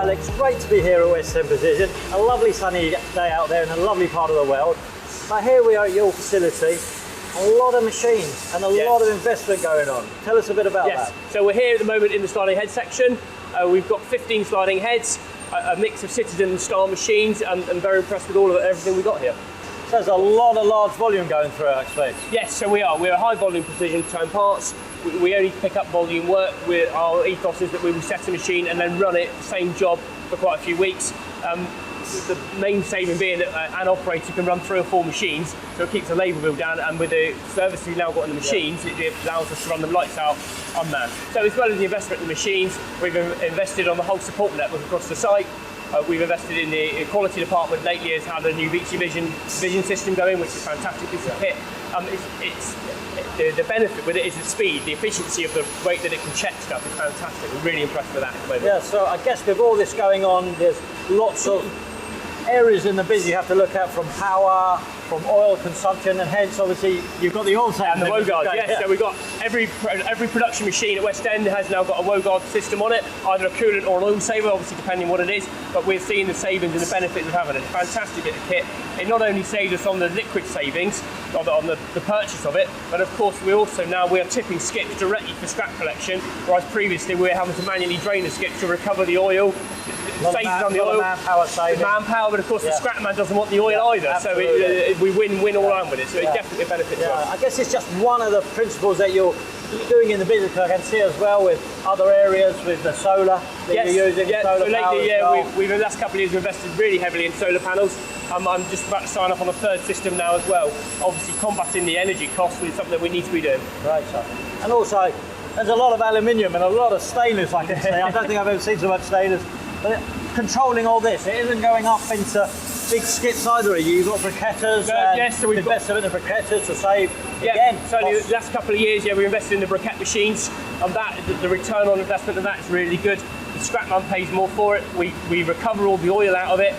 Alex, great to be here at West End Precision. A lovely sunny day out there in a lovely part of the world. But here we are at your facility. A lot of machines and a lot of investment going on. Tell us a bit about that. So we're here at the moment in the sliding head section. We've got 15 sliding heads, a mix of Citizen and Star machines, and I'm very impressed with everything we got here. So there's a lot of large volume going through, I expect. Yes, so we are. We're a high volume precision tone parts. We only pick up volume work. Our ethos is that we will set a machine and then run it, the same job, for quite a few weeks. The main saving being that an operator can run 3 or 4 machines, so it keeps the labour bill down, and with the service we've now got on the machines, it allows us to run them lights out unmanned. So as well as the investment in the machines, we've invested on the whole support network across the site. We've invested in the quality department lately, has had a new vision system going, which is a fantastic piece of kit. The benefit with it is the speed, the efficiency of the way that it can check stuff is fantastic. We're really impressed with that at the moment. Yeah, so I guess with all this going on, there's lots of areas in the business you have to look at, from power, from oil consumption, and hence obviously you've got the oil tank and the Wogaard. Yes, so we've got every production machine at West End has now got a Wogaard system on it, either a coolant or an oil saver, obviously depending what it is. But we're seeing the savings and the benefits of having it. It's a fantastic bit of kit. It not only saves us on the liquid savings, on the purchase of it, but of course we are tipping skips directly for scrap collection, whereas previously we were having to manually drain the skips to recover the oil. Saves on the oil, manpower, but of course the scrap man doesn't want the oil either, absolutely. So we win all around with it, so it's definitely a benefit to us. I guess it's just one of the principles that you're doing in the business, because I can see as well with other areas with the solar that you're using. So lately, we've in the last couple of years we've invested really heavily in solar panels. I'm just about to sign up on a 3rd system now as well. Obviously combating the energy costs is something that we need to be doing. Right, so. And also there's a lot of aluminium and a lot of stainless, I can say. I don't think I've ever seen so much stainless. But controlling all this, it isn't going up into big skips either. You've got briquetters, so we've invested in the briquetters to save again. So the last couple of years, we invested in the briquette machines, and the return on investment of that is really good. The scrap man pays more for it. We recover all the oil out of it.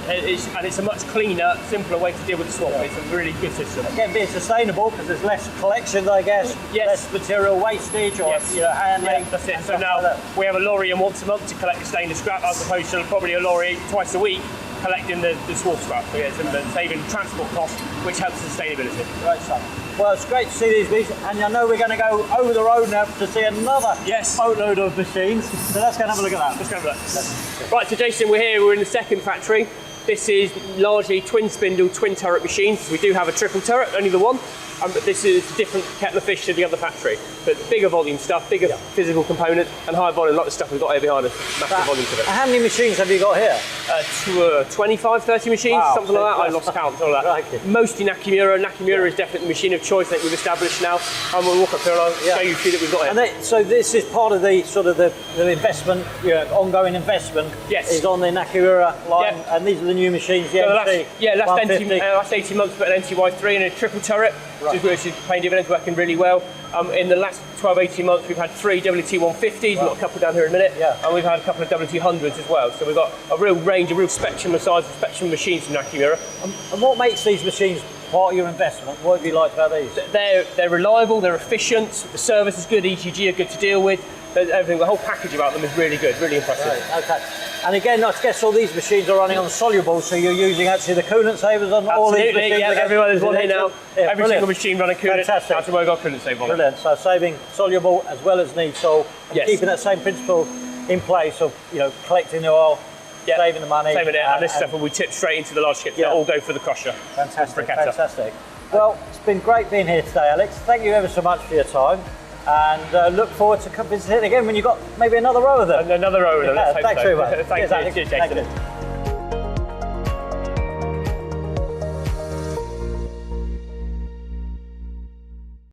And it's a much cleaner, simpler way to deal with the swap. It's a really good system. Again, being sustainable, because there's less collections, I guess, less material wastage or handling. That's it. So now we have a lorry once a month to collect the stainless scrap, as opposed to probably a lorry twice a week collecting the swap scrap. So it's saving transport costs, which helps sustainability. Right, so. Well, it's great to see these machines, and I know we're going to go over the road now to see another boatload of machines. So let's go and have a look at that. Let's go and have a look. Right, so Jason, we're in the 2nd factory. This is largely twin spindle, twin turret machines. We do have a triple turret, only the one, but this is a different kettle of fish to the other factory. But bigger volume stuff, bigger physical components, and high volume, like the stuff we've got here behind us. Massive volume to it. How many machines have you got here? 25, 30 machines, something like that. I lost count, something like that. Mostly Nakamura. Nakamura is definitely the machine of choice that we've established now. And we'll walk up here and I'll show you a few that we've got here. So this is part of the sort of the investment, ongoing investment. Yes. Is on the Nakamura line, and these are the new machines. Last 18 months, we put an NTY3 and a triple turret, which is paying dividends, working really well. In the last 12-18 months, we've had 3 WT150s, we've got a couple down here in a minute, and we've had a couple of WT100s as well. So we've got a real range, a real spectrum of sizes, spectrum of machines from Nakamura. And what makes these machines part of your investment? What have you liked about these? They're reliable, they're efficient, the service is good, EGG are good to deal with. Everything, the whole package about them is really good, really impressive. Right, okay. And again, I guess all these machines are running on the soluble, so you're using actually the coolant savers on all these machines? Yeah, everyone is one here now. Every single machine running coolant. Fantastic. That's a Wogaard coolant saver on it. Brilliant. So saving soluble as well as need salt, and keeping that same principle in place of collecting the oil, saving the money. Saving it, and this stuff will be tipped straight into the large skips. They'll all go for the crusher. Fantastic, fantastic. Well, it's been great being here today, Alex. Thank you ever so much for your time. And look forward to visiting again when you've got maybe another row of them. Another row of them. Thanks very much. Thanks, Jason.